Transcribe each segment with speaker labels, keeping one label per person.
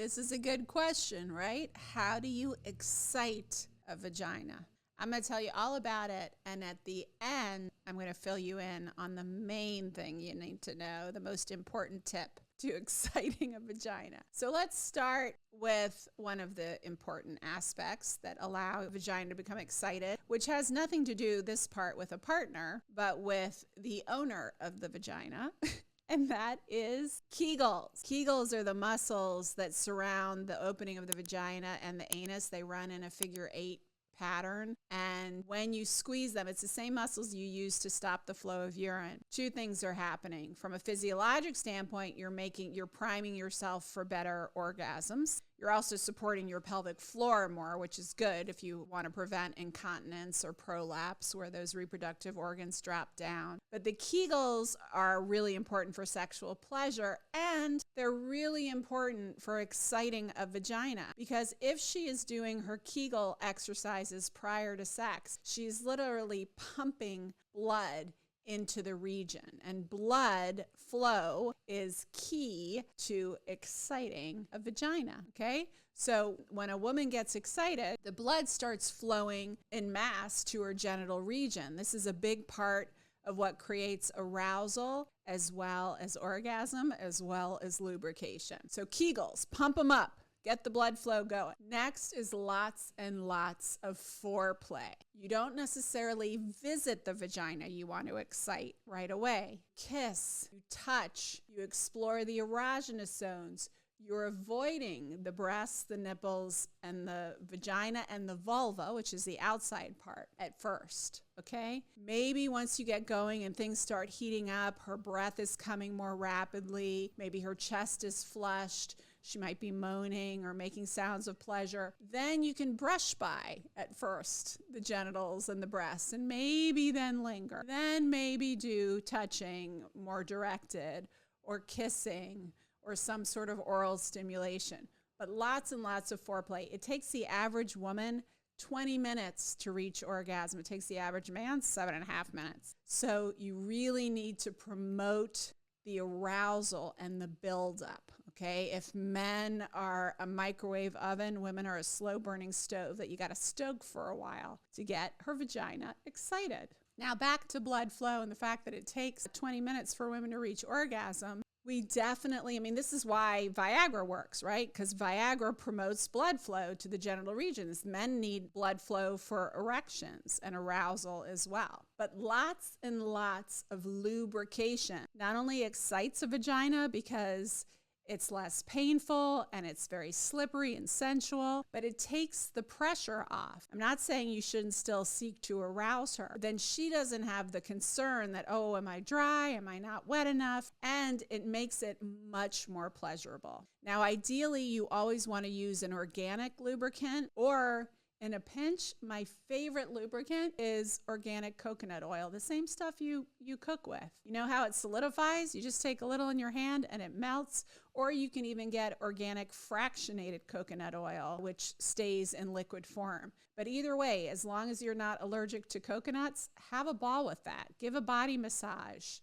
Speaker 1: This is a good question, right? How do you excite a vagina? I'm going to tell you all about it, and at the end, I'm going to fill you in on the main thing you need to know, the most important tip to exciting a vagina. So let's start with one of the important aspects that allow a vagina to become excited, which has nothing to do, this part, with a partner, but with the owner of the vagina. And that is Kegels. Kegels are the muscles that surround the opening of the vagina and the anus. They run in a figure 8 pattern, and when you squeeze them, it's the same muscles you use to stop the flow of urine. Two things are happening. From a physiologic standpoint, you're priming yourself for better orgasms. You're also supporting your pelvic floor more, which is good if you want to prevent incontinence or prolapse, where those reproductive organs drop down. But the Kegels are really important for sexual pleasure, and they're really important for exciting a vagina, because if she is doing her Kegel exercises prior to sex, she's literally pumping blood into the region, and blood flow is key to exciting a vagina, okay? So when a woman gets excited, the blood starts flowing in mass to her genital region. This is a big part of what creates arousal, as well as orgasm, as well as lubrication. So Kegels, pump them up. Get the blood flow going. Next is lots and lots of foreplay. You don't necessarily visit the vagina you want to excite right away. Kiss, you touch, you explore the erogenous zones. You're avoiding the breasts, the nipples, and the vagina and the vulva, which is the outside part, at first, okay? Maybe once you get going and things start heating up, her breath is coming more rapidly, maybe her chest is flushed, she might be moaning or making sounds of pleasure. Then you can brush by at first the genitals and the breasts, and maybe then linger. Then maybe do touching more directed, or kissing, or some sort of oral stimulation. But lots and lots of foreplay. It takes the average woman 20 minutes to reach orgasm. It takes the average man 7.5 minutes. So you really need to promote the arousal and the buildup. Okay, if men are a microwave oven, women are a slow burning stove that you got to stoke for a while to get her vagina excited. Now back to blood flow and the fact that it takes 20 minutes for women to reach orgasm. We definitely, this is why Viagra works, right? Because Viagra promotes blood flow to the genital regions. Men need blood flow for erections and arousal as well. But lots and lots of lubrication not only excites a vagina because it's less painful and it's very slippery and sensual, but it takes the pressure off. I'm not saying you shouldn't still seek to arouse her. Then she doesn't have the concern that, oh, am I dry? Am I not wet enough? And it makes it much more pleasurable. Now, ideally, you always want to use an organic lubricant, or in a pinch, my favorite lubricant is organic coconut oil, the same stuff you cook with. You know how it solidifies? You just take a little in your hand and it melts. Or you can even get organic fractionated coconut oil, which stays in liquid form. But either way, as long as you're not allergic to coconuts, have a ball with that. Give a body massage,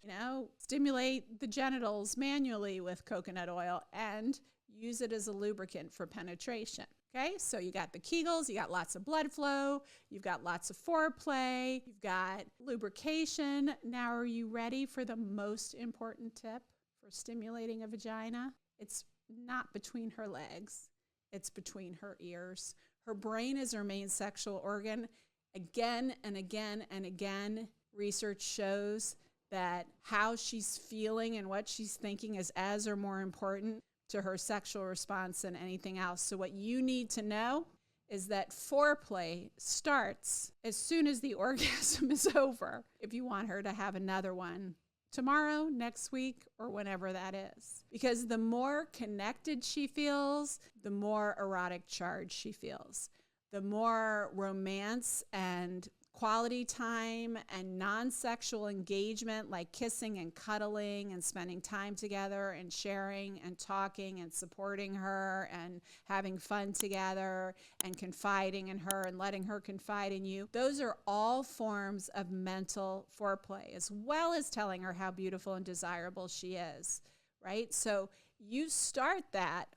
Speaker 1: stimulate the genitals manually with coconut oil and use it as a lubricant for penetration. Okay, so you got the Kegels, you got lots of blood flow, you've got lots of foreplay, you've got lubrication. Now, are you ready for the most important tip for stimulating a vagina? It's not between her legs, it's between her ears. Her brain is her main sexual organ. Again and again and again, research shows that how she's feeling and what she's thinking is as or more important to her sexual response than anything else. So what you need to know is that foreplay starts as soon as the orgasm is over, if you want her to have another one tomorrow, next week, or whenever that is. Because the more connected she feels, the more erotic charge she feels. The more romance and quality time and non-sexual engagement, like kissing and cuddling and spending time together and sharing and talking and supporting her and having fun together and confiding in her and letting her confide in you. Those are all forms of mental foreplay, as well as telling her how beautiful and desirable she is, right? So you start that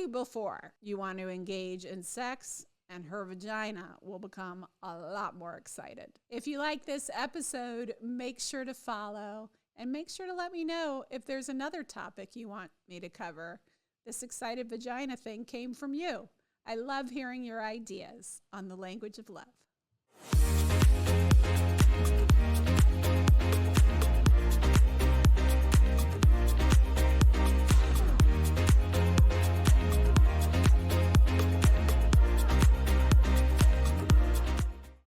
Speaker 1: you before you want to engage in sex, and her vagina will become a lot more excited. If you like this episode, make sure to follow and make sure to let me know if there's another topic you want me to cover. This excited vagina thing came from you. I love hearing your ideas on the language of love.